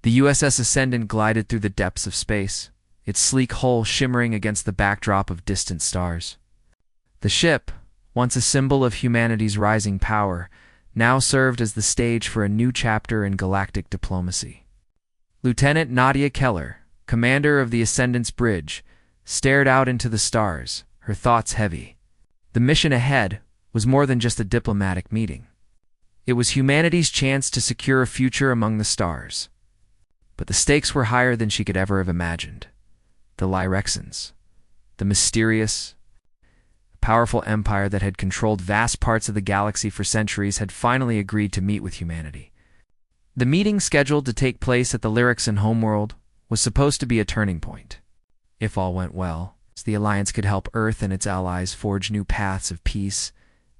The USS Ascendant glided through the depths of space, its sleek hull shimmering against the backdrop of distant stars. The ship, once a symbol of humanity's rising power, now served as the stage for a new chapter in galactic diplomacy. Lieutenant Nadia Keller, commander of the Ascendant's bridge, stared out into the stars, her thoughts heavy. The mission ahead was more than just a diplomatic meeting. It was humanity's chance to secure a future among the stars. But the stakes were higher than she could ever have imagined. The Lyrexans, the mysterious, powerful empire that had controlled vast parts of the galaxy for centuries, had finally agreed to meet with humanity. The meeting, scheduled to take place at the Lyrexan homeworld, was supposed to be a turning point. If all went well, the Alliance could help Earth and its allies forge new paths of peace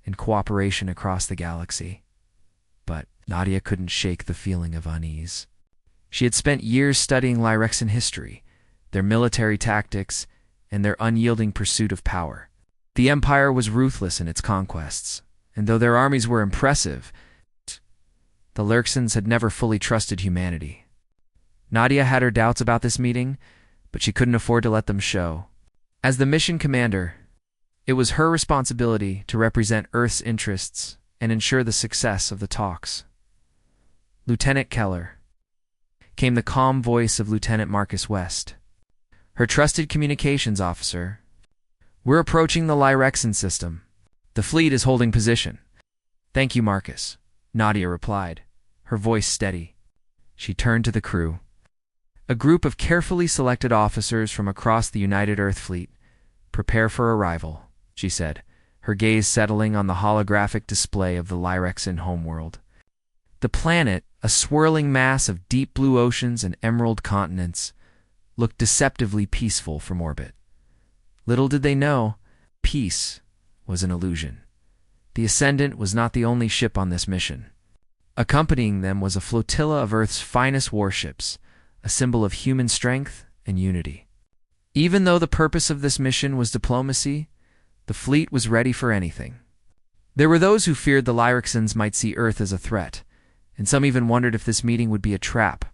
and cooperation across the galaxy. But Nadia couldn't shake the feeling of unease. She had spent years studying Lyrexan history, their military tactics, and their unyielding pursuit of power. The Empire was ruthless in its conquests, and though their armies were impressive, the Lyrexans had never fully trusted humanity. Nadia had her doubts about this meeting, but she couldn't afford to let them show. As the mission commander, it was her responsibility to represent Earth's interests and ensure the success of the talks. Lieutenant Keller, came the calm voice of Lieutenant Marcus West, her trusted communications officer. "We're approaching the Lyrexan system. The fleet is holding position." "Thank you, Marcus," Nadia replied, her voice steady. She turned to the crew. "A group of carefully selected officers from across the United Earth Fleet. Prepare for arrival," she said, her gaze settling on the holographic display of the Lyrexan homeworld. The planet, a swirling mass of deep blue oceans and emerald continents, looked deceptively peaceful from orbit. Little did they know, peace was an illusion. The Ascendant was not the only ship on this mission. Accompanying them was a flotilla of Earth's finest warships, a symbol of human strength and unity. Even though the purpose of this mission was diplomacy, the fleet was ready for anything. There were those who feared the Lyrexans might see Earth as a threat, and some even wondered if this meeting would be a trap.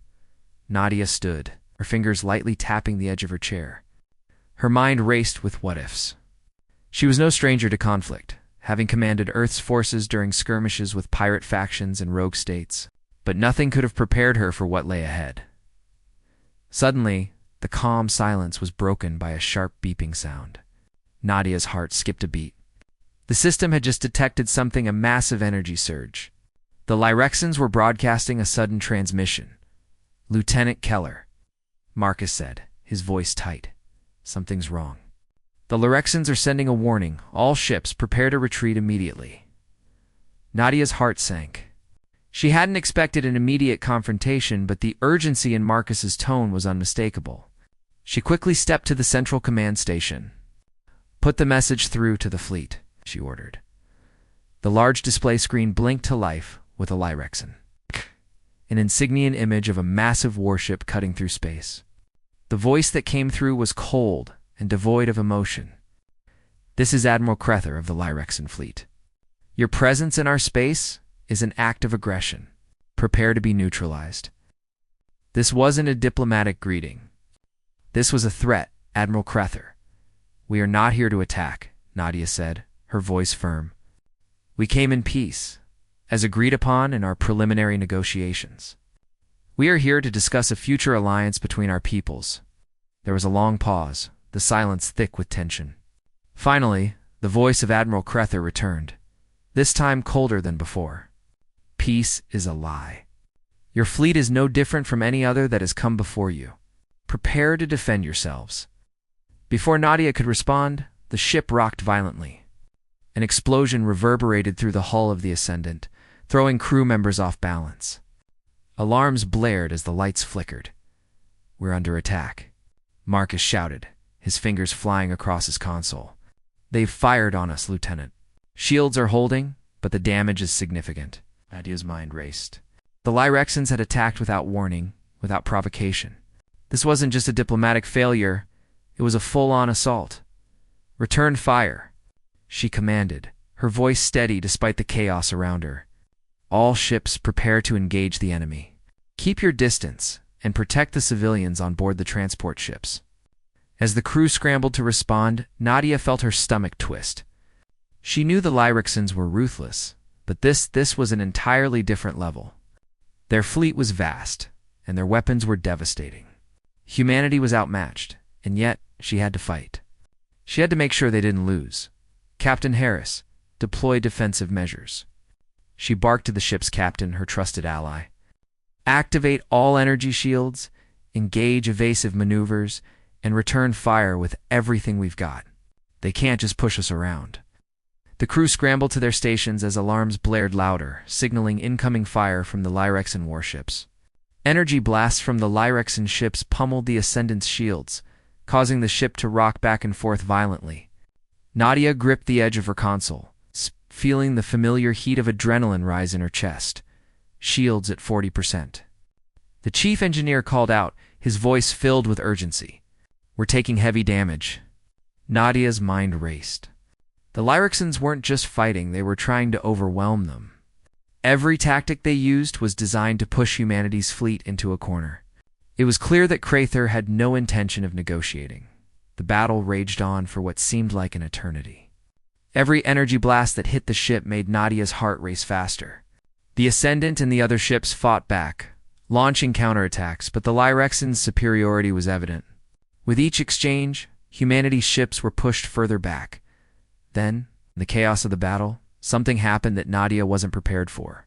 Nadia stood, her fingers lightly tapping the edge of her chair. Her mind raced with what-ifs. She was no stranger to conflict, having commanded Earth's forces during skirmishes with pirate factions and rogue states, but nothing could have prepared her for what lay ahead. Suddenly, the calm silence was broken by a sharp beeping sound. Nadia's heart skipped a beat. The system had just detected something, a massive energy surge. The Lyrexans were broadcasting a sudden transmission. "Lieutenant Keller," Marcus said, his voice tight. "Something's wrong. The Lyrexans are sending a warning. All ships, prepare to retreat immediately." Nadia's heart sank. She hadn't expected an immediate confrontation, but the urgency in Marcus's tone was unmistakable. She quickly stepped to the central command station. "Put the message through to the fleet," she ordered. The large display screen blinked to life with a Lyrexan, an insignian image of a massive warship cutting through space. The voice that came through was cold and devoid of emotion. "This is Admiral Crether of the Lyrexan fleet. Your presence in our space is an act of aggression. Prepare to be neutralized." This wasn't a diplomatic greeting. This was a threat, Admiral Crether. "We are not here to attack," Nadia said, her voice firm. "We came in peace, as agreed upon in our preliminary negotiations. We are here to discuss a future alliance between our peoples." There was a long pause, the silence thick with tension. Finally, the voice of Admiral Crether returned, this time colder than before. "Peace is a lie. Your fleet is no different from any other that has come before you. Prepare to defend yourselves." Before Nadia could respond, the ship rocked violently. An explosion reverberated through the hull of the Ascendant, throwing crew members off balance. Alarms blared as the lights flickered. "We're under attack," Marcus shouted, his fingers flying across his console. "They've fired on us, Lieutenant. Shields are holding, but the damage is significant." Nadia's mind raced. The Lyrexans had attacked without warning, without provocation. This wasn't just a diplomatic failure, it was a full-on assault. "Return fire," she commanded, her voice steady despite the chaos around her. "All ships prepare to engage the enemy. Keep your distance and protect the civilians on board the transport ships. As the crew scrambled to respond, Nadia felt her stomach twist. She knew the Lyrixians were ruthless, but this was an entirely different level. Their fleet was vast, and their weapons were devastating. Humanity was outmatched, and yet she had to fight. She had to make sure they didn't lose. Captain Harris, deploy defensive measures. She barked to the ship's captain, her trusted ally. Activate all energy shields, engage evasive maneuvers, and return fire with everything we've got. They can't just push us around. The crew scrambled to their stations as alarms blared louder, signaling incoming fire from the Lyrixian warships. Energy blasts from the Lyrixian ships pummeled the Ascendant's shields, causing the ship to rock back and forth violently. Nadia gripped the edge of her console, feeling the familiar heat of adrenaline rise in her chest. Shields at 40%. The chief engineer called out, his voice filled with urgency. "We're taking heavy damage." Nadia's mind raced. The Lyrixians weren't just fighting, they were trying to overwhelm them. Every tactic they used was designed to push humanity's fleet into a corner. It was clear that Crather had no intention of negotiating. The battle raged on for what seemed like an eternity. Every energy blast that hit the ship made Nadia's heart race faster. The Ascendant and the other ships fought back, launching counterattacks, but the Lyrixians' superiority was evident. With each exchange, humanity's ships were pushed further back. Then, in the chaos of the battle, something happened that Nadia wasn't prepared for.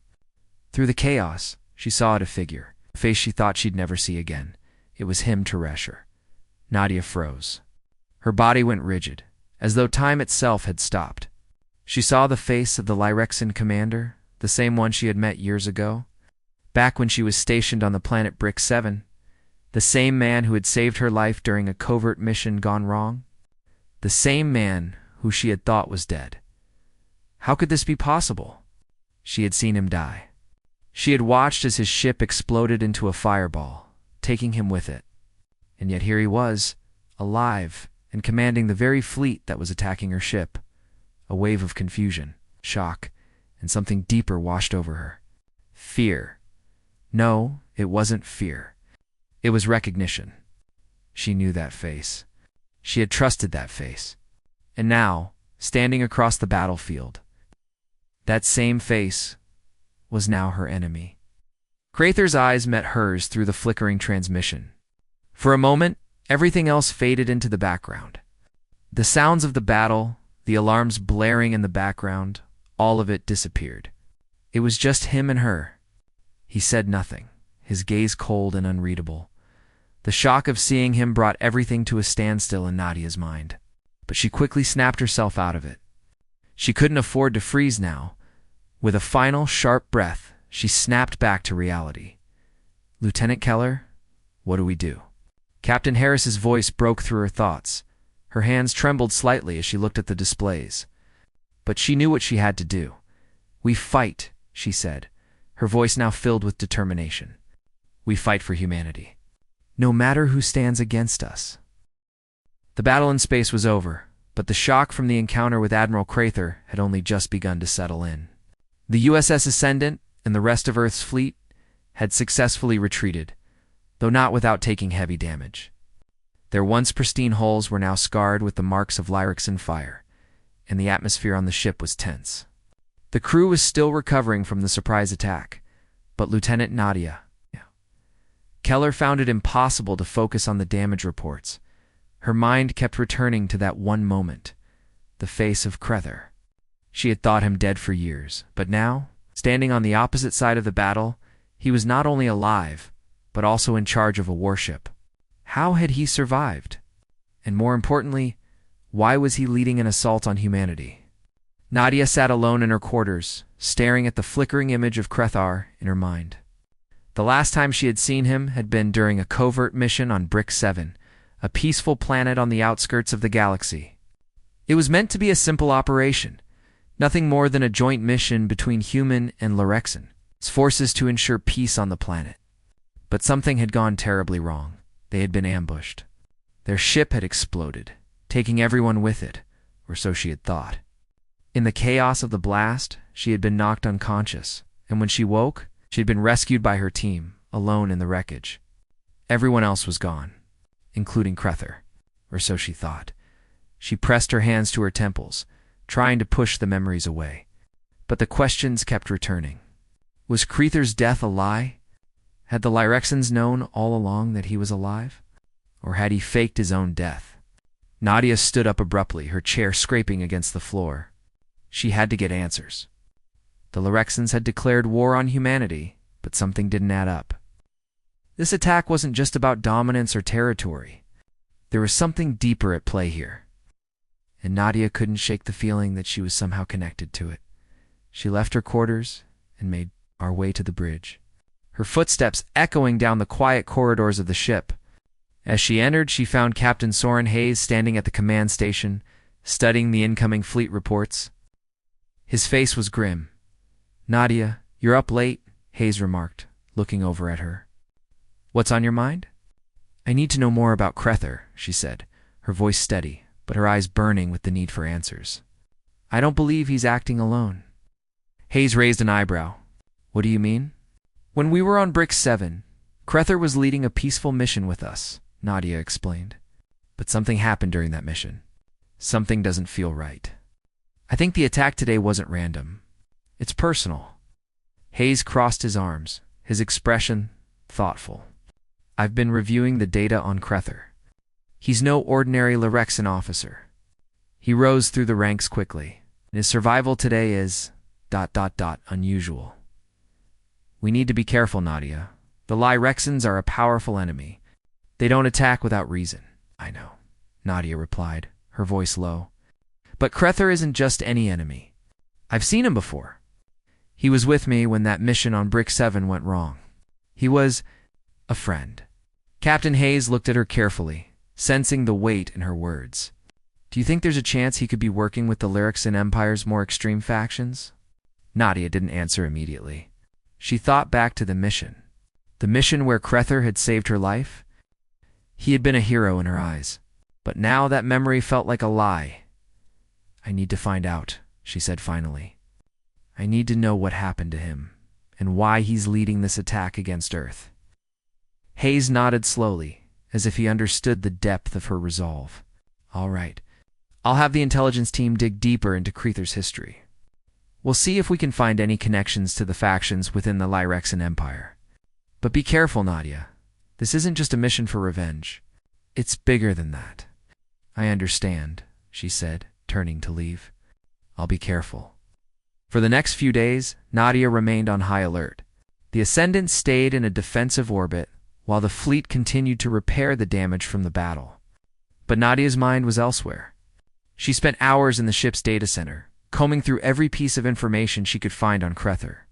Through the chaos, she saw a figure, a face she thought she'd never see again. It was him, Teresher. Nadia froze. Her body went rigid, as though time itself had stopped. She saw the face of the Lyrixian commander, the same one she had met years ago, back when she was stationed on the planet Brick 7, the same man who had saved her life during a covert mission gone wrong, the same man who she had thought was dead. How could this be possible? She had seen him die. She had watched as his ship exploded into a fireball, taking him with it. And yet here he was, alive, and commanding the very fleet that was attacking her ship. A wave of confusion, shock, and something deeper washed over her. Fear. No, it wasn't fear. It was recognition. She knew that face. She had trusted that face. And now, standing across the battlefield, that same face was now her enemy. Crather's eyes met hers through the flickering transmission. For a moment, everything else faded into the background. The sounds of the battle, the alarms blaring in the background, all of it disappeared. It was just him and her. He said nothing, his gaze cold and unreadable. The shock of seeing him brought everything to a standstill in Nadia's mind. But she quickly snapped herself out of it. She couldn't afford to freeze now. With a final, sharp breath, she snapped back to reality. "Lieutenant Keller, what do we do?" Captain Harris's voice broke through her thoughts. Her hands trembled slightly as she looked at the displays. But she knew what she had to do. "We fight," she said, her voice now filled with determination. "We fight for humanity. No matter who stands against us." The battle in space was over, but the shock from the encounter with Admiral Crather had only just begun to settle in. The USS Ascendant and the rest of Earth's fleet had successfully retreated, though not without taking heavy damage. Their once pristine hulls were now scarred with the marks of Lyrixian fire, and the atmosphere on the ship was tense. The crew was still recovering from the surprise attack, but Lieutenant Nadia. Keller found it impossible to focus on the damage reports. Her mind kept returning to that one moment, the face of Crather. She had thought him dead for years, but now, standing on the opposite side of the battle, he was not only alive, but also in charge of a warship. How had he survived? And more importantly, why was he leading an assault on humanity? Nadia sat alone in her quarters, staring at the flickering image of Crather in her mind. The last time she had seen him had been during a covert mission on Brick 7, a peaceful planet on the outskirts of the galaxy. It was meant to be a simple operation, nothing more than a joint mission between human and Lyrixian forces to ensure peace on the planet. But something had gone terribly wrong. They had been ambushed. Their ship had exploded, taking everyone with it, or so she had thought. In the chaos of the blast, she had been knocked unconscious, and when she woke, she had been rescued by her team, alone in the wreckage. Everyone else was gone, including Crethor, or so she thought. She pressed her hands to her temples, trying to push the memories away. But the questions kept returning. Was Crethor's death a lie? Had the Lyrexans known all along that he was alive? Or had he faked his own death? Nadia stood up abruptly, her chair scraping against the floor. She had to get answers. The Lyrexans had declared war on humanity, but something didn't add up. This attack wasn't just about dominance or territory. There was something deeper at play here. And Nadia couldn't shake the feeling that she was somehow connected to it. She left her quarters and made our way to the bridge, her footsteps echoing down the quiet corridors of the ship. As she entered, she found Captain Soren Hayes standing at the command station, studying the incoming fleet reports. His face was grim. "Nadia, you're up late," Hayes remarked, looking over at her. "What's on your mind?" "I need to know more about Crethor," she said, her voice steady, but her eyes burning with the need for answers. "I don't believe he's acting alone." Hayes raised an eyebrow. "What do you mean?" "When we were on Brick 7, Crethor was leading a peaceful mission with us," Nadia explained. "But something happened during that mission. Something doesn't feel right. I think the attack today wasn't random. It's personal." Hayes crossed his arms, his expression thoughtful. "I've been reviewing the data on Crethor. He's no ordinary Lyrexan officer. He rose through the ranks quickly, and his survival today is ... unusual. We need to be careful, Nadia. The Lyrexans are a powerful enemy. They don't attack without reason." "I know," Nadia replied, her voice low. "But Crethor isn't just any enemy. I've seen him before. He was with me when that mission on Brick 7 went wrong. He was a friend." Captain Hayes looked at her carefully, sensing the weight in her words. "Do you think there's a chance he could be working with the Lyrexan Empire's more extreme factions?" Nadia didn't answer immediately. She thought back to the mission where Crethor had saved her life. He had been a hero in her eyes, but now that memory felt like a lie. "I need to find out," she said finally. "I need to know what happened to him, and why he's leading this attack against Earth." Hayes nodded slowly, as if he understood the depth of her resolve. "All right. I'll have the intelligence team dig deeper into Crethor's history. We'll see if we can find any connections to the factions within the Lyrexan Empire. But be careful, Nadia. This isn't just a mission for revenge. It's bigger than that." "I understand," she said, turning to leave. "I'll be careful." For the next few days, Nadia remained on high alert. The Ascendant stayed in a defensive orbit, while the fleet continued to repair the damage from the battle. But Nadia's mind was elsewhere. She spent hours in the ship's data center, combing through every piece of information she could find on Crethor.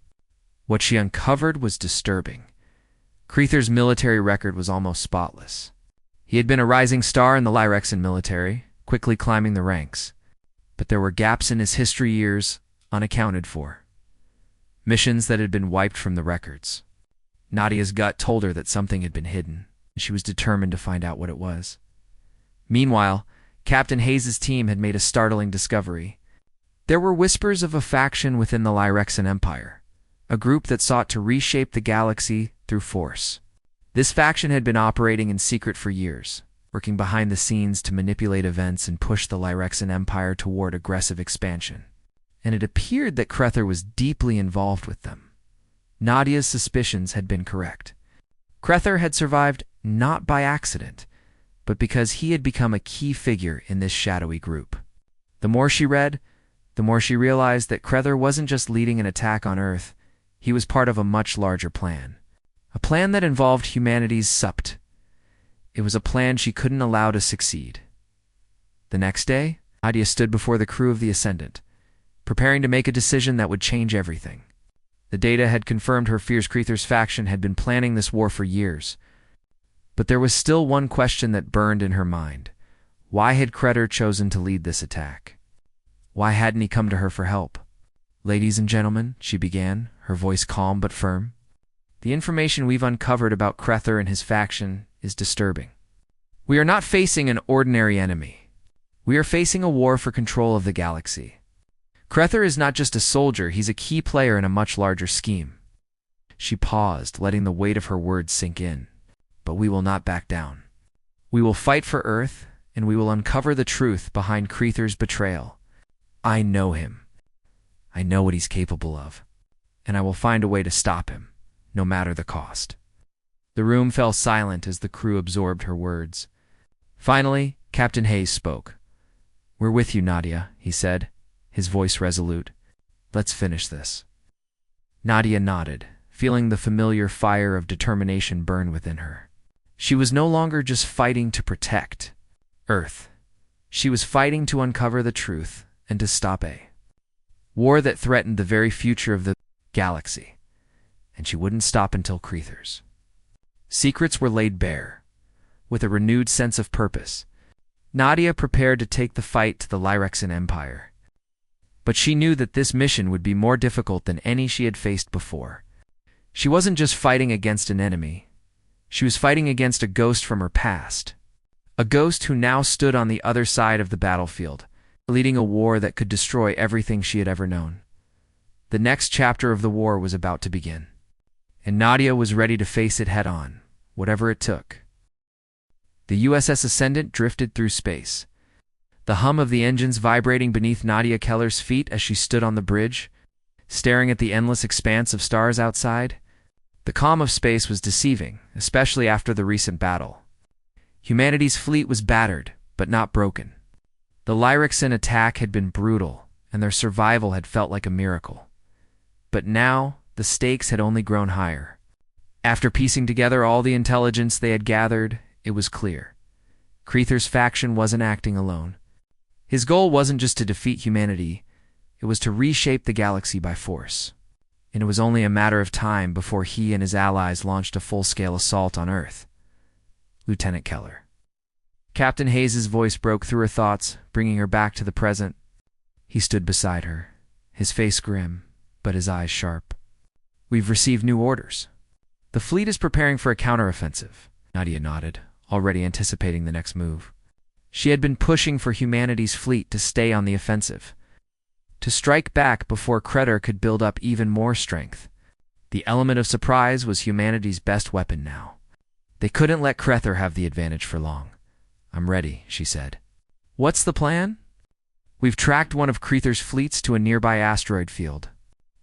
What she uncovered was disturbing. Crethor's military record was almost spotless. He had been a rising star in the Lyrexan military, quickly climbing the ranks. But there were gaps in his history years unaccounted for. Missions that had been wiped from the records. Nadia's gut told her that something had been hidden, and she was determined to find out what it was. Meanwhile, Captain Hayes' team had made a startling discovery. There were whispers of a faction within the Lyrexan Empire, a group that sought to reshape the galaxy through force. This faction had been operating in secret for years, working behind the scenes to manipulate events and push the Lyrexan Empire toward aggressive expansion. And it appeared that Crethor was deeply involved with them. Nadia's suspicions had been correct. Crethor had survived not by accident, but because he had become a key figure in this shadowy group. The more she read, the more she realized that Crethor wasn't just leading an attack on Earth, he was part of a much larger plan. A plan that involved humanity's supt. It was a plan she couldn't allow to succeed. The next day, Nadia stood before the crew of the Ascendant, preparing to make a decision that would change everything. The data had confirmed her fears Crethor's faction had been planning this war for years. But there was still one question that burned in her mind. Why had Crethor chosen to lead this attack? Why hadn't he come to her for help? "Ladies and gentlemen," she began, her voice calm but firm, "the information we've uncovered about Crethor and his faction is disturbing. We are not facing an ordinary enemy. We are facing a war for control of the galaxy. Crethor is not just a soldier, he's a key player in a much larger scheme." She paused, letting the weight of her words sink in. "But but we will not back down. We will fight for Earth, and we will uncover the truth behind Creather's betrayal. I know him. I know what he's capable of, and I will find a way to stop him, no matter the cost." The room fell silent as the crew absorbed her words. Finally, Captain Hayes spoke. "We're with you, Nadia," he said, his voice resolute. "Let's finish this." Nadia nodded, feeling the familiar fire of determination burn within her. She was no longer just fighting to protect Earth. She was fighting to uncover the truth and to stop a war that threatened the very future of the galaxy. And she wouldn't stop until Creather's secrets were laid bare. With a renewed sense of purpose, Nadia prepared to take the fight to the Lyrexian Empire. But she knew that this mission would be more difficult than any she had faced before. She wasn't just fighting against an enemy. She was fighting against a ghost from her past. A ghost who now stood on the other side of the battlefield, leading a war that could destroy everything she had ever known. The next chapter of the war was about to begin, and Nadia was ready to face it head-on, whatever it took. The USS Ascendant drifted through space, the hum of the engines vibrating beneath Nadia Keller's feet as she stood on the bridge, staring at the endless expanse of stars outside. The calm of space was deceiving, especially after the recent battle. Humanity's fleet was battered, but not broken. The Lyrexian attack had been brutal, and their survival had felt like a miracle. But now, the stakes had only grown higher. After piecing together all the intelligence they had gathered, it was clear. Creather's faction wasn't acting alone. His goal wasn't just to defeat humanity, it was to reshape the galaxy by force. And it was only a matter of time before he and his allies launched a full-scale assault on Earth. Lieutenant Keller. Captain Hayes' voice broke through her thoughts, bringing her back to the present. He stood beside her, his face grim, but his eyes sharp. "We've received new orders. The fleet is preparing for a counteroffensive." Nadia nodded, already anticipating the next move. She had been pushing for humanity's fleet to stay on the offensive, to strike back before Creator could build up even more strength. The element of surprise was humanity's best weapon now. They couldn't let Creator have the advantage for long. "I'm ready," she said. "What's the plan?" "We've tracked one of Creather's fleets to a nearby asteroid field.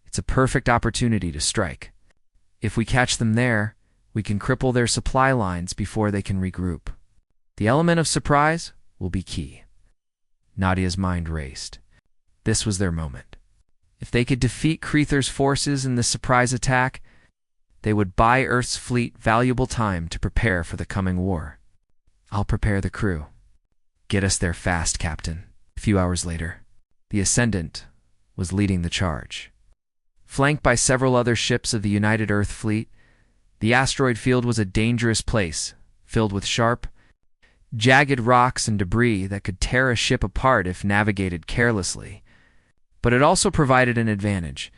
It's a perfect opportunity to strike. If we catch them there, we can cripple their supply lines before they can regroup. The element of surprise will be key." Nadia's mind raced. This was their moment. If they could defeat Creather's forces in this surprise attack, they would buy Earth's fleet valuable time to prepare for the coming war. "I'll prepare the crew." "Get us there fast, Captain." A few hours later, the Ascendant was leading the charge. Flanked by several other ships of the United Earth Fleet, the asteroid field was a dangerous place, filled with sharp, jagged rocks and debris that could tear a ship apart if navigated carelessly. But it also provided an advantage.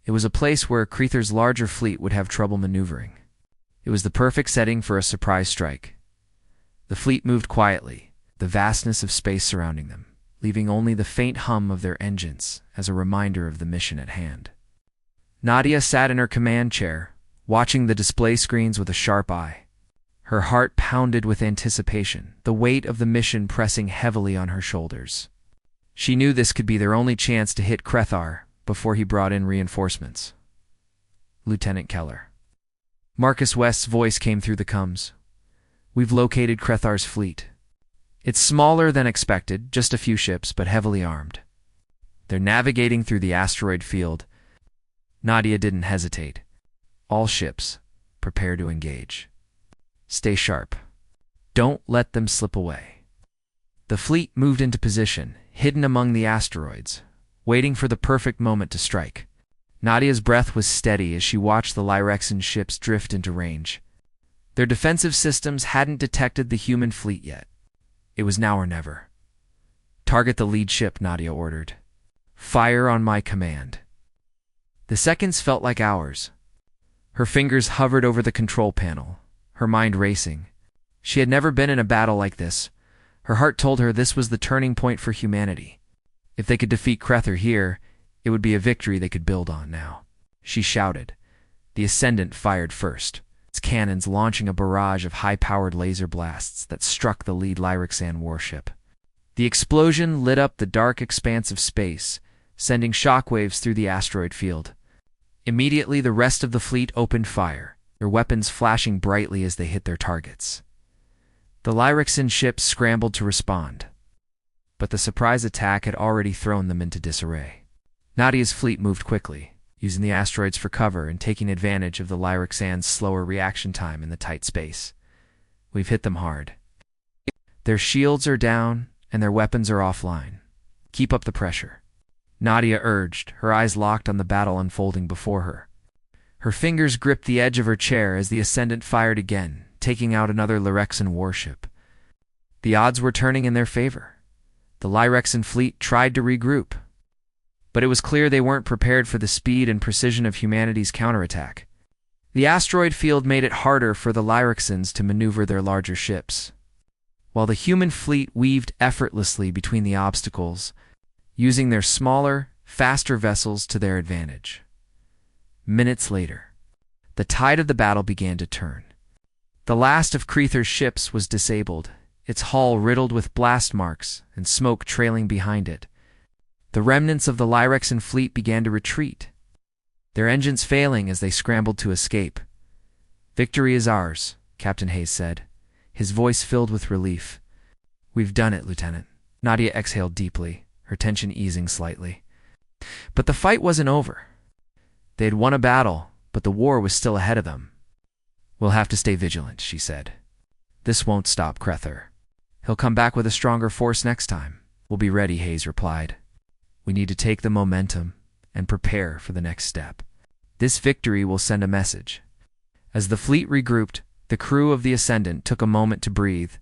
It was a place where Creather's larger fleet would have trouble maneuvering. It was the perfect setting for a surprise strike. The fleet moved quietly, the vastness of space surrounding them, leaving only the faint hum of their engines as a reminder of the mission at hand. Nadia sat in her command chair, watching the display screens with a sharp eye. Her heart pounded with anticipation, the weight of the mission pressing heavily on her shoulders. She knew this could be their only chance to hit Creator before he brought in reinforcements. "Lieutenant Keller." Marcus West's voice came through the comms. "We've located Creator's fleet. It's smaller than expected, just a few ships, but heavily armed. They're navigating through the asteroid field." Nadia didn't hesitate. "All ships, prepare to engage. Stay sharp. Don't let them slip away." The fleet moved into position, hidden among the asteroids, waiting for the perfect moment to strike. Nadia's breath was steady as she watched the Lyrexian ships drift into range. Their defensive systems hadn't detected the human fleet yet. It was now or never. "Target the lead ship," Nadia ordered. "Fire on my command." The seconds felt like hours. Her fingers hovered over the control panel, her mind racing. She had never been in a battle like this. Her heart told her this was the turning point for humanity. If they could defeat Creator here, it would be a victory they could build on now. She shouted. The Ascendant fired first. its cannons launching a barrage of high-powered laser blasts that struck the lead Lyraxan warship. The explosion lit up the dark expanse of space, sending shockwaves through the asteroid field. Immediately, the rest of the fleet opened fire, their weapons flashing brightly as they hit their targets. The Lyraxan ships scrambled to respond, but the surprise attack had already thrown them into disarray. Nadia's fleet moved quickly, using the asteroids for cover and taking advantage of the Lyraxan's slower reaction time in the tight space. We've hit them hard. Their shields are down, and their weapons are offline. Keep up the pressure. Nadia urged, her eyes locked on the battle unfolding before her. Her fingers gripped the edge of her chair as the Ascendant fired again, taking out another Lyraxan warship. The odds were turning in their favor. The Lyraxan fleet tried to regroup, but it was clear they weren't prepared for the speed and precision of humanity's counterattack. The asteroid field made it harder for the Lyraxans to maneuver their larger ships, while the human fleet weaved effortlessly between the obstacles, using their smaller, faster vessels to their advantage. Minutes later, the tide of the battle began to turn. The last of Creather's ships was disabled, its hull riddled with blast marks and smoke trailing behind it. The remnants of the Lyraxan fleet began to retreat, their engines failing as they scrambled to escape. "Victory is ours," Captain Hayes said, his voice filled with relief. "We've done it, Lieutenant." Nadia exhaled deeply, her tension easing slightly. But the fight wasn't over. They had won a battle, but the war was still ahead of them. "We'll have to stay vigilant," she said. "This won't stop Creather. He'll come back with a stronger force next time." "We'll be ready," Hayes replied. "We need to take the momentum and prepare for the next step. This victory will send a message." As the fleet regrouped, the crew of the Ascendant took a moment to breathe,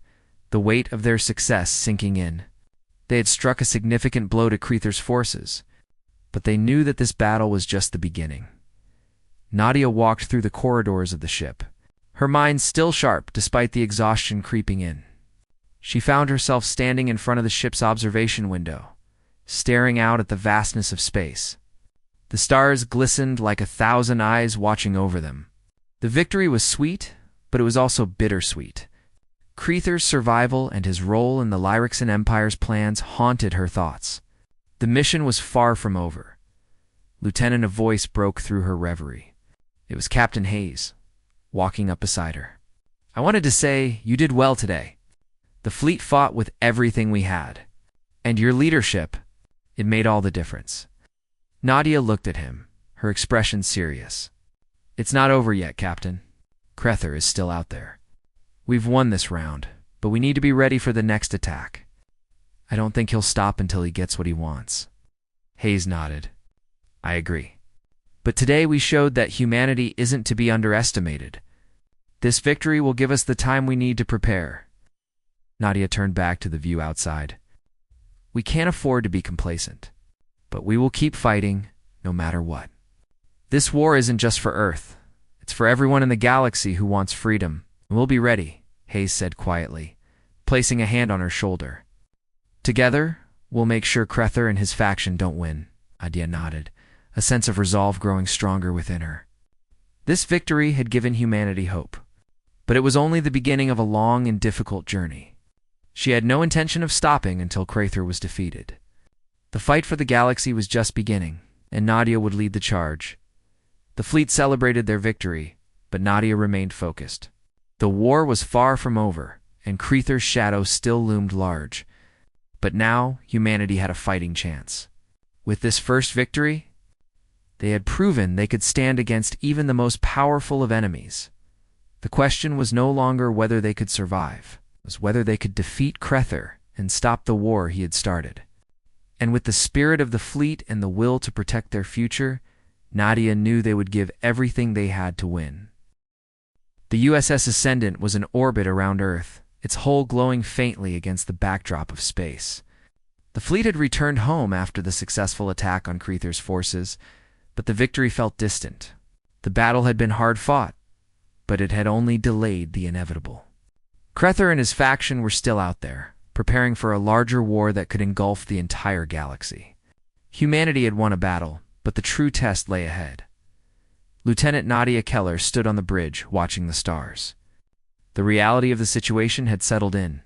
the weight of their success sinking in. They had struck a significant blow to Creather's forces, but they knew that this battle was just the beginning. Nadia walked through the corridors of the ship, her mind still sharp despite the exhaustion creeping in. She found herself standing in front of the ship's observation window, staring out at the vastness of space. The stars glistened like 1,000 eyes watching over them. The victory was sweet, but it was also bittersweet. Creather's survival and his role in the Lyraxan Empire's plans haunted her thoughts. The mission was far from over. Lieutenant, a voice broke through her reverie. It was Captain Hayes, walking up beside her. "I wanted to say, you did well today. The fleet fought with everything we had. And your leadership, it made all the difference." Nadia looked at him, her expression serious. "It's not over yet, Captain. Creather is still out there. We've won this round, but we need to be ready for the next attack. I don't think he'll stop until he gets what he wants." Hayes nodded. "I agree. But today we showed that humanity isn't to be underestimated. This victory will give us the time we need to prepare." Nadia turned back to the view outside. "We can't afford to be complacent, but we will keep fighting no matter what. This war isn't just for Earth. It's for everyone in the galaxy who wants freedom. And we'll be ready," Hayes said quietly, placing a hand on her shoulder. "Together, we'll make sure Creather and his faction don't win," Nadia nodded, a sense of resolve growing stronger within her. This victory had given humanity hope, but it was only the beginning of a long and difficult journey. She had no intention of stopping until Creather was defeated. The fight for the galaxy was just beginning, and Nadia would lead the charge. The fleet celebrated their victory, but Nadia remained focused. The war was far from over, and Creather's shadow still loomed large. But now humanity had a fighting chance. With this first victory, they had proven they could stand against even the most powerful of enemies. The question was no longer whether they could survive, it was whether they could defeat Creather and stop the war he had started. And with the spirit of the fleet and the will to protect their future, Nadia knew they would give everything they had to win. The USS Ascendant was in orbit around Earth, its hull glowing faintly against the backdrop of space. The fleet had returned home after the successful attack on Creather's forces, but the victory felt distant. The battle had been hard fought, but it had only delayed the inevitable. Creather and his faction were still out there, preparing for a larger war that could engulf the entire galaxy. Humanity had won a battle, but the true test lay ahead. Lieutenant Nadia Keller stood on the bridge, watching the stars. The reality of the situation had settled in.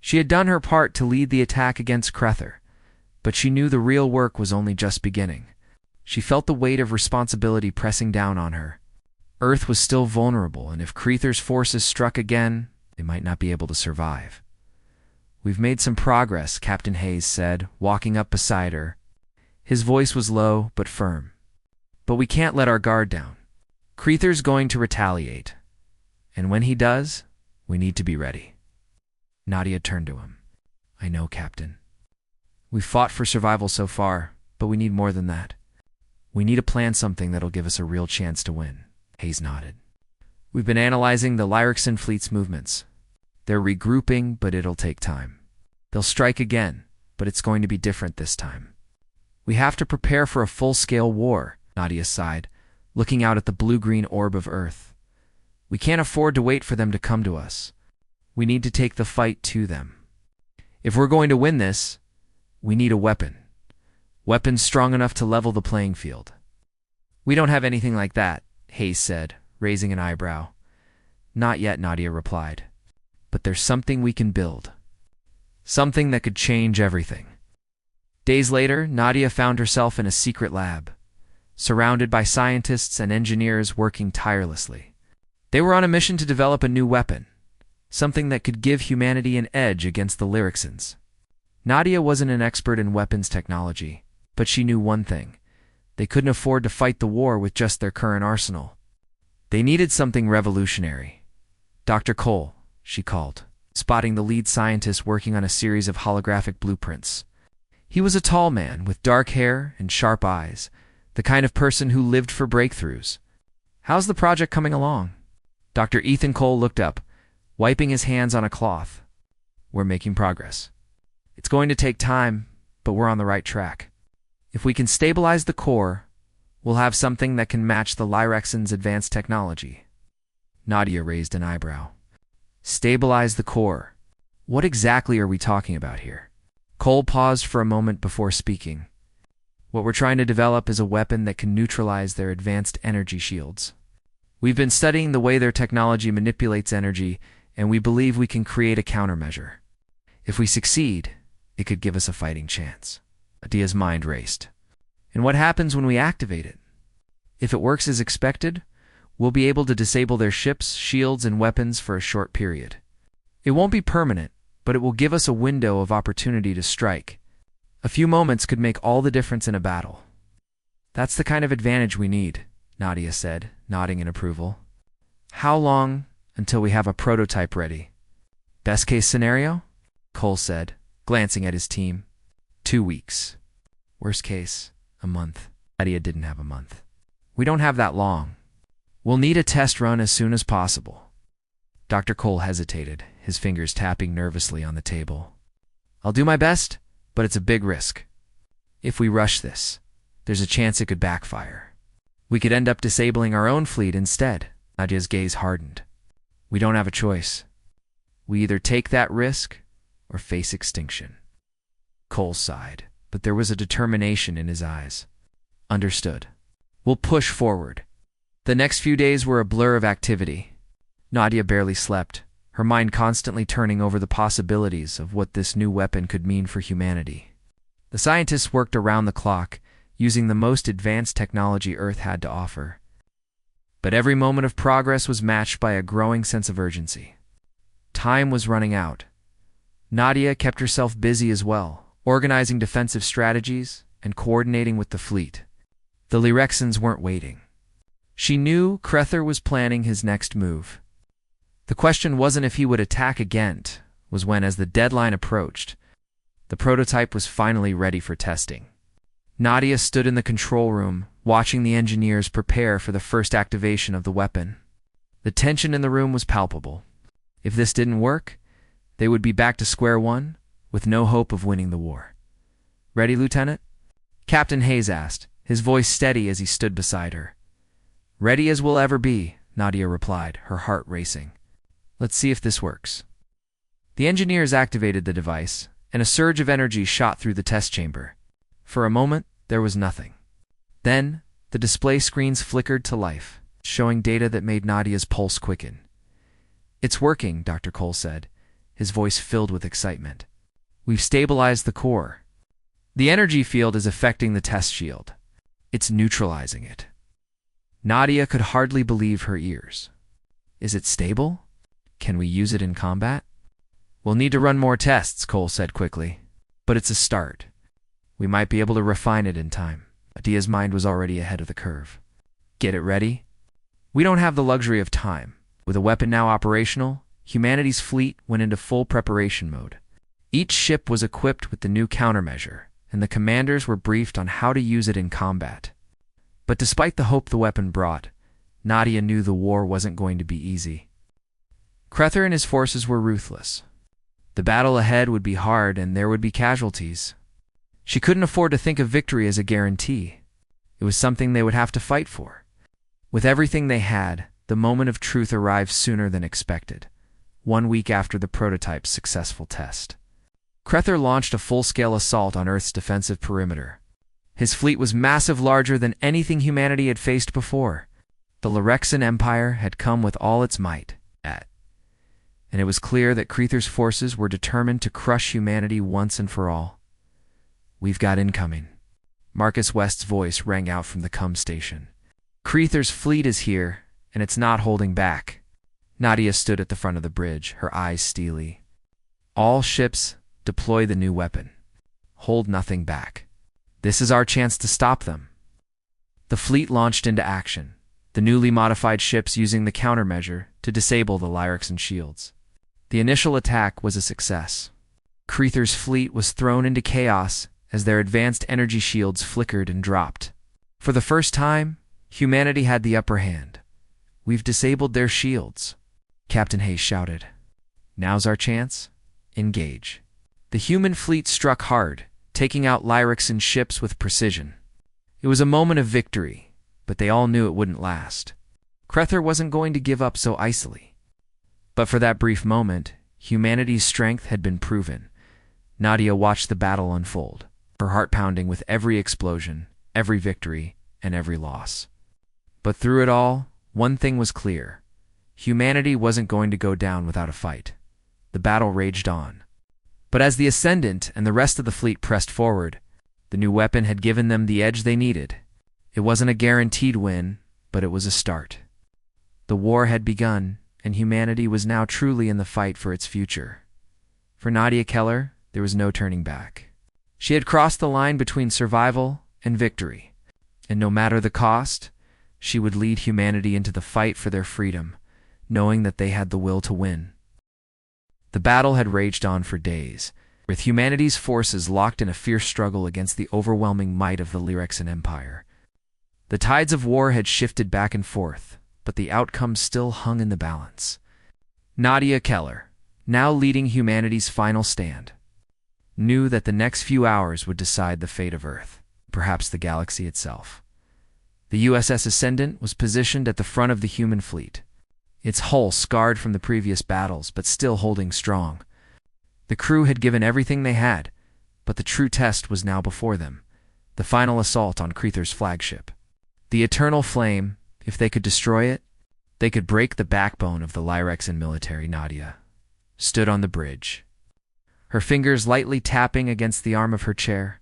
She had done her part to lead the attack against Crether, but she knew the real work was only just beginning. She felt the weight of responsibility pressing down on her. Earth was still vulnerable, and if Crether's forces struck again, they might not be able to survive. "We've made some progress," Captain Hayes said, walking up beside her. His voice was low but firm. "But we can't let our guard down. Crether's going to retaliate. And when he does, we need to be ready." Nadia turned to him. "I know, Captain. We've fought for survival so far, but we need more than that. We need to plan something that'll give us a real chance to win." Hayes nodded. "We've been analyzing the Lyrixian fleet's movements. They're regrouping, but it'll take time. They'll strike again, but it's going to be different this time. We have to prepare for a full-scale war," Nadia sighed, looking out at the blue-green orb of Earth. "We can't afford to wait for them to come to us. We need to take the fight to them. If we're going to win this, we need a weapon. Weapons strong enough to level the playing field." "We don't have anything like that," Hayes said, raising an eyebrow. "Not yet," Nadia replied. "But there's something we can build. Something that could change everything." Days later, Nadia found herself in a secret lab, surrounded by scientists and engineers working tirelessly. They were on a mission to develop a new weapon, something that could give humanity an edge against the Lyrixians. Nadia wasn't an expert in weapons technology, but she knew one thing. They couldn't afford to fight the war with just their current arsenal. They needed something revolutionary. "Dr. Cole," she called, spotting the lead scientist working on a series of holographic blueprints. He was a tall man with dark hair and sharp eyes, the kind of person who lived for breakthroughs. "How's the project coming along?" Dr. Ethan Cole looked up, wiping his hands on a cloth. "We're making progress. It's going to take time, but we're on the right track. If we can stabilize the core, we'll have something that can match the Lyrixians' advanced technology." Nadia raised an eyebrow. "Stabilize the core. What exactly are we talking about here?" Cole paused for a moment before speaking. "What we're trying to develop is a weapon that can neutralize their advanced energy shields. We've been studying the way their technology manipulates energy, and we believe we can create a countermeasure. If we succeed, it could give us a fighting chance." Nadia's mind raced. "And what happens when we activate it? If it works as expected, we'll be able to disable their ships, shields, and weapons for a short period. It won't be permanent, but it will give us a window of opportunity to strike. A few moments could make all the difference in a battle." "That's the kind of advantage we need," Nadia said, nodding in approval. "How long until we have a prototype ready?" "Best case scenario?" Cole said, glancing at his team. 2 weeks. Worst case, a month." Nadia didn't have a month. "We don't have that long. We'll need a test run as soon as possible." Dr. Cole hesitated, his fingers tapping nervously on the table. "I'll do my best, but it's a big risk. If we rush this, there's a chance it could backfire. We could end up disabling our own fleet instead." Nadia's gaze hardened. "We don't have a choice. We either take that risk or face extinction." Cole sighed, but there was a determination in his eyes. "Understood. We'll push forward." The next few days were a blur of activity. Nadia barely slept, her mind constantly turning over the possibilities of what this new weapon could mean for humanity. The scientists worked around the clock, using the most advanced technology Earth had to offer. But every moment of progress was matched by a growing sense of urgency. Time was running out. Nadia kept herself busy as well, organizing defensive strategies and coordinating with the fleet. The Lyrixians weren't waiting. She knew Crether was planning his next move. The question wasn't if he would attack again, was when, as the deadline approached, the prototype was finally ready for testing. Nadia stood in the control room, watching the engineers prepare for the first activation of the weapon. The tension in the room was palpable. If this didn't work, they would be back to square one, with no hope of winning the war. "Ready, Lieutenant?" Captain Hayes asked, his voice steady as he stood beside her. "Ready as we'll ever be," Nadia replied, her heart racing. "Let's see if this works." The engineers activated the device, and a surge of energy shot through the test chamber. For a moment, there was nothing. Then, The display screens flickered to life, showing data that made Nadia's pulse quicken. "It's working," Dr. Cole said, his voice filled with excitement. "We've stabilized the core. The energy field is affecting the test shield. It's neutralizing it." Nadia could hardly believe her ears. "Is it stable? Can we use it in combat?" "We'll need to run more tests," Cole said quickly. "But it's a start. We might be able to refine it in time." Nadia's mind was already ahead of the curve. "Get it ready?" "We don't have the luxury of time. With a weapon now operational, humanity's fleet went into full preparation mode. Each ship was equipped with the new countermeasure, and the commanders were briefed on how to use it in combat. But despite the hope the weapon brought, Nadia knew the war wasn't going to be easy. Crether and his forces were ruthless. The battle ahead would be hard, and there would be casualties. She couldn't afford to think of victory as a guarantee. It was something they would have to fight for. With everything they had, the moment of truth arrived sooner than expected, 1 week after the prototype's successful test. Crether launched a full-scale assault on Earth's defensive perimeter. His fleet was massive, larger than anything humanity had faced before. The Lyrexan Empire had come with all its might, and it was clear that Crether's forces were determined to crush humanity once and for all. "We've got incoming." Marcus West's voice rang out from the CUM station. "Crether's fleet is here, and it's not holding back." Nadia stood at the front of the bridge, her eyes steely. "All ships, deploy the new weapon. Hold nothing back. This is our chance to stop them." The fleet launched into action, the newly modified ships using the countermeasure to disable the Lyrexan shields. The initial attack was a success. Crether's fleet was thrown into chaos as their advanced energy shields flickered and dropped. For the first time, humanity had the upper hand. "We've disabled their shields," Captain Hayes shouted. "Now's our chance. Engage." The human fleet struck hard, taking out Lyrexan ships with precision. It was a moment of victory, but they all knew it wouldn't last. Crether wasn't going to give up so easily. But for that brief moment, humanity's strength had been proven. Nadia watched the battle unfold, her heart pounding with every explosion, every victory, and every loss. But through it all, one thing was clear. Humanity wasn't going to go down without a fight. The battle raged on. But as the Ascendant and the rest of the fleet pressed forward, the new weapon had given them the edge they needed. It wasn't a guaranteed win, but it was a start. The war had begun, and humanity was now truly in the fight for its future. For Nadia Keller, there was no turning back. She had crossed the line between survival and victory, and no matter the cost, she would lead humanity into the fight for their freedom, knowing that they had the will to win. The battle had raged on for days, with humanity's forces locked in a fierce struggle against the overwhelming might of the Lyrexan Empire. The tides of war had shifted back and forth, but the outcome still hung in the balance. Nadia Keller, now leading humanity's final stand, knew that the next few hours would decide the fate of Earth, perhaps the galaxy itself. The USS Ascendant was positioned at the front of the human fleet, its hull scarred from the previous battles but still holding strong. The crew had given everything they had, but the true test was now before them, the final assault on Crether's flagship. The Eternal Flame, if they could destroy it, they could break the backbone of the Lyrexan military. Nadia stood on the bridge, her fingers lightly tapping against the arm of her chair.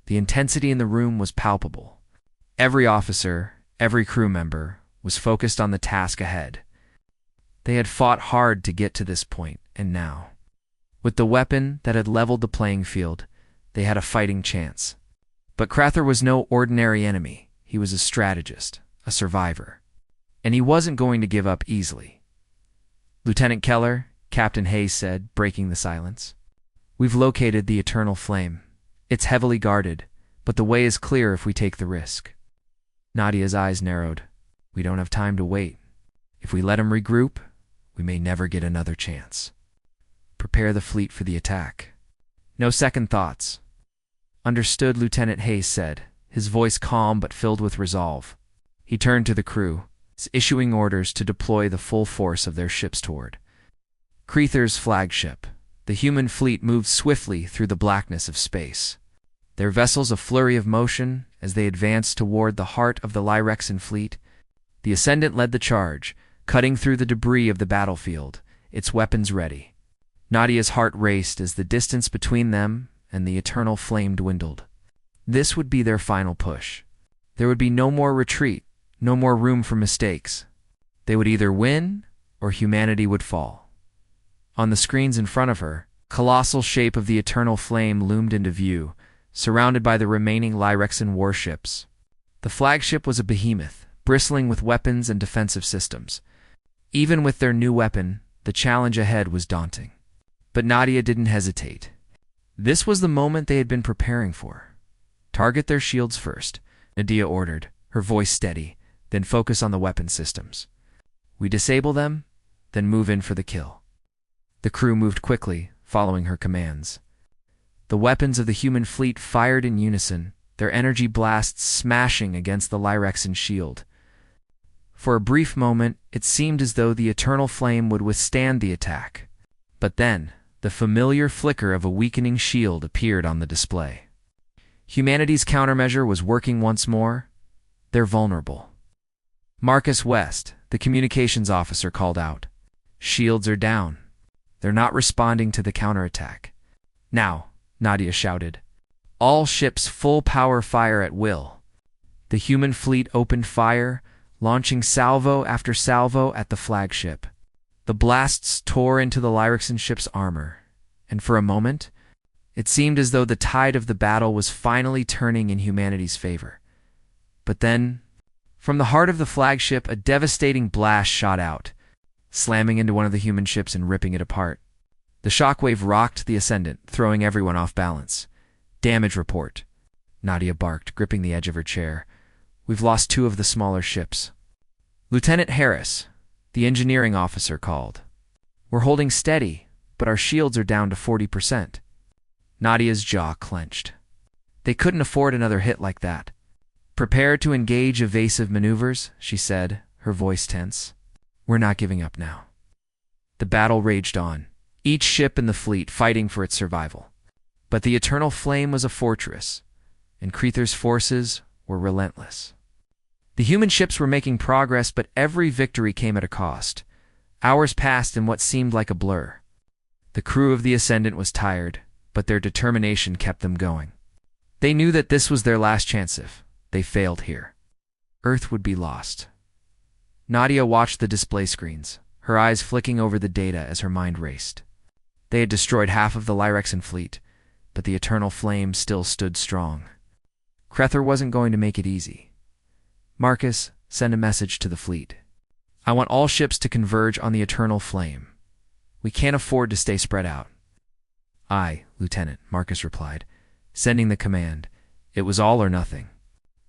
The intensity in the room was palpable. Every officer, every crew member, was focused on the task ahead. They had fought hard to get to this point, and now, with the weapon that had leveled the playing field, they had a fighting chance. But Crether was no ordinary enemy. He was a strategist, a survivor, and he wasn't going to give up easily. "Lieutenant Keller," Captain Hayes said, breaking the silence, "we've located the Eternal Flame. It's heavily guarded, but the way is clear if we take the risk." Nadia's eyes narrowed. "We don't have time to wait. If we let him regroup, we may never get another chance. Prepare the fleet for the attack." "No second thoughts." "Understood," Lieutenant Hayes said, his voice calm but filled with resolve. He turned to the crew, issuing orders to deploy the full force of their ships toward Crether's flagship. The human fleet moved swiftly through the blackness of space, their vessels a flurry of motion as they advanced toward the heart of the Lyrexan fleet. The Ascendant led the charge, cutting through the debris of the battlefield, its weapons ready. Nadia's heart raced as the distance between them and the eternal flame dwindled. This would be their final push. There would be no more retreat, no more room for mistakes. They would either win or humanity would fall. On the screens in front of her, colossal shape of the eternal flame loomed into view, surrounded by the remaining Lyrexan warships. The flagship was a behemoth, bristling with weapons and defensive systems. Even with their new weapon, the challenge ahead was daunting. But Nadia didn't hesitate. This was the moment they had been preparing for. Target their shields first, Nadia ordered, her voice steady, then focus on the weapon systems. We disable them, then move in for the kill. The crew moved quickly, following her commands. The weapons of the human fleet fired in unison, their energy blasts smashing against the Lyrexan shield. For a brief moment, it seemed as though the eternal flame would withstand the attack. But then, the familiar flicker of a weakening shield appeared on the display. Humanity's countermeasure was working once more. They're vulnerable. Marcus West, the communications officer, called out. Shields are down. They're not responding to the counterattack. Now, Nadia shouted. All ships full power fire at will. The human fleet opened fire, launching salvo after salvo at the flagship. The blasts tore into the Lyrexan ship's armor, and for a moment, it seemed as though the tide of the battle was finally turning in humanity's favor. But then, from the heart of the flagship, a devastating blast shot out, slamming into one of the human ships and ripping it apart. The shockwave rocked the Ascendant, throwing everyone off balance. Damage report, Nadia barked, gripping the edge of her chair. We've lost 2 of the smaller ships. Lieutenant Harris, the engineering officer, called. We're holding steady, but our shields are down to 40%. Nadia's jaw clenched. They couldn't afford another hit like that. Prepare to engage evasive maneuvers, she said, her voice tense. We're not giving up now. The battle raged on, each ship in the fleet fighting for its survival. But the eternal flame was a fortress, and Creether's forces were relentless. The human ships were making progress, but every victory came at a cost. Hours passed in what seemed like a blur. The crew of the Ascendant was tired, but their determination kept them going. They knew that this was their last chance. If they failed here, Earth would be lost. Nadia watched the display screens, her eyes flicking over the data as her mind raced. They had destroyed half of the Lyrexan fleet, but the eternal flame still stood strong. Creether wasn't going to make it easy. Marcus, send a message to the fleet. I want all ships to converge on the eternal flame. We can't afford to stay spread out. Aye, Lieutenant, Marcus replied, sending the command. It was all or nothing.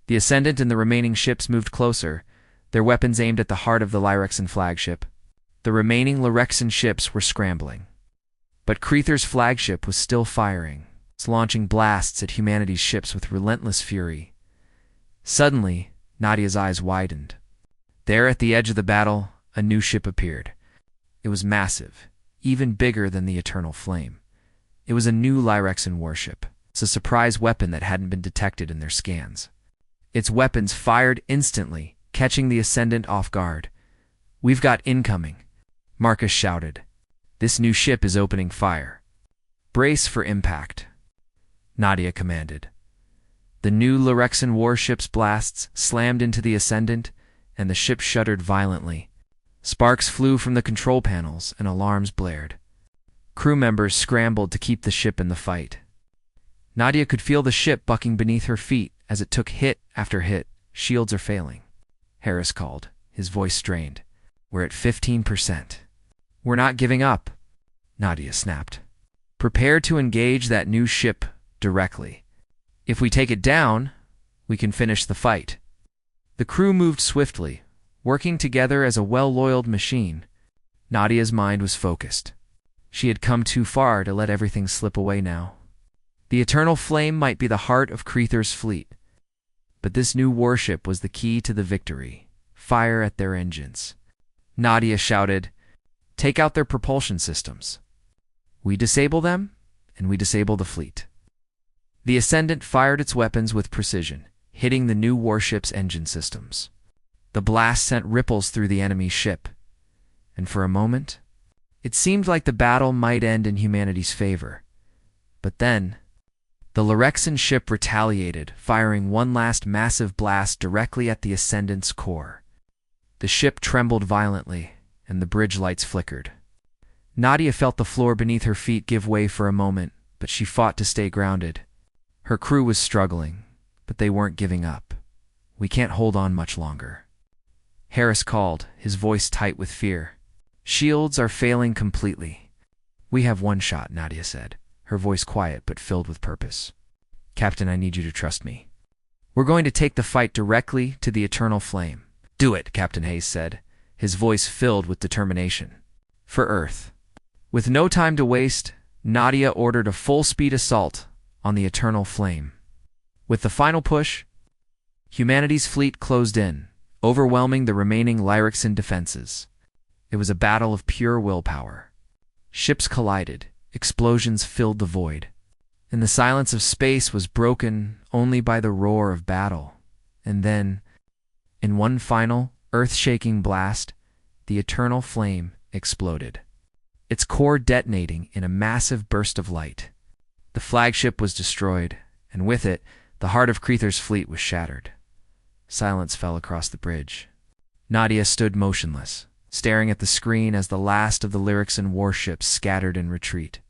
The Ascendant and the remaining ships moved closer, their weapons aimed at the heart of the Lyrexan flagship. The remaining Lyrexan ships were scrambling. But Creether's flagship was still firing, launching blasts at humanity's ships with relentless fury. Suddenly, Nadia's eyes widened. There at the edge of the battle, a new ship appeared. It was massive, even bigger than the Eternal Flame. It was a new Lyrexan warship. It's a surprise weapon that hadn't been detected in their scans. Its weapons fired instantly, catching the Ascendant off guard. We've got incoming, Marcus shouted. This new ship is opening fire. Brace for impact, Nadia commanded. The new Lyrexan warship's blasts slammed into the Ascendant, and the ship shuddered violently. Sparks flew from the control panels, and alarms blared. Crew members scrambled to keep the ship in the fight. Nadia could feel the ship bucking beneath her feet as it took hit after hit. Shields are failing, Harris called, his voice strained. We're at 15%. We're not giving up, Nadia snapped. Prepare to engage that new ship directly. If we take it down, we can finish the fight. The crew moved swiftly, working together as a well-oiled machine. Nadia's mind was focused. She had come too far to let everything slip away now. The Eternal Flame might be the heart of Creether's fleet, but this new warship was the key to the victory. Fire at their engines. Nadia shouted, "Take out their propulsion systems. We disable them, and we disable the fleet." The Ascendant fired its weapons with precision, hitting the new warship's engine systems. The blast sent ripples through the enemy's ship, and for a moment, it seemed like the battle might end in humanity's favor. But then, the Lyrexian ship retaliated, firing one last massive blast directly at the Ascendant's core. The ship trembled violently, and the bridge lights flickered. Nadia felt the floor beneath her feet give way for a moment, but she fought to stay grounded. Her crew was struggling, but they weren't giving up. "We can't hold on much longer." Harris called, his voice tight with fear. "Shields are failing completely." "We have one shot," Nadia said, her voice quiet but filled with purpose. "Captain, I need you to trust me. We're going to take the fight directly to the eternal flame." "Do it," Captain Hayes said, his voice filled with determination. "For Earth." With no time to waste, Nadia ordered a full-speed assault on the eternal flame. With the final push, humanity's fleet closed in, overwhelming the remaining Lyrexian defenses. It was a battle of pure willpower. Ships collided, explosions filled the void, and the silence of space was broken only by the roar of battle. And then, in one final, earth-shaking blast, the eternal flame exploded, its core detonating in a massive burst of light. The flagship was destroyed, and with it, the heart of Creather's fleet was shattered. Silence fell across the bridge. Nadia stood motionless, staring at the screen as the last of the Lyrexian warships scattered in retreat.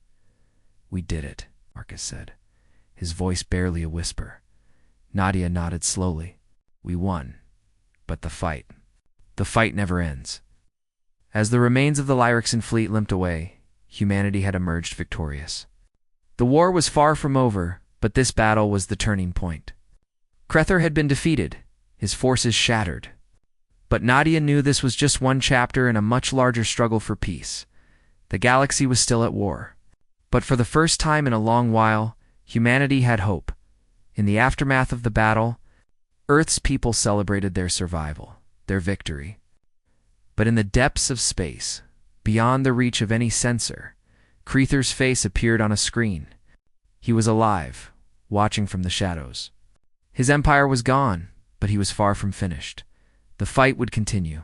"We did it," Marcus said, his voice barely a whisper. Nadia nodded slowly. "We won. But the fight never ends." As the remains of the Lyrexian fleet limped away, humanity had emerged victorious. The war was far from over, but this battle was the turning point. Crether had been defeated, his forces shattered. But Nadia knew this was just one chapter in a much larger struggle for peace. The galaxy was still at war. But for the first time in a long while, humanity had hope. In the aftermath of the battle, Earth's people celebrated their survival, their victory. But in the depths of space, beyond the reach of any sensor, Creather's face appeared on a screen. He was alive, watching from the shadows. His empire was gone, but he was far from finished. The fight would continue.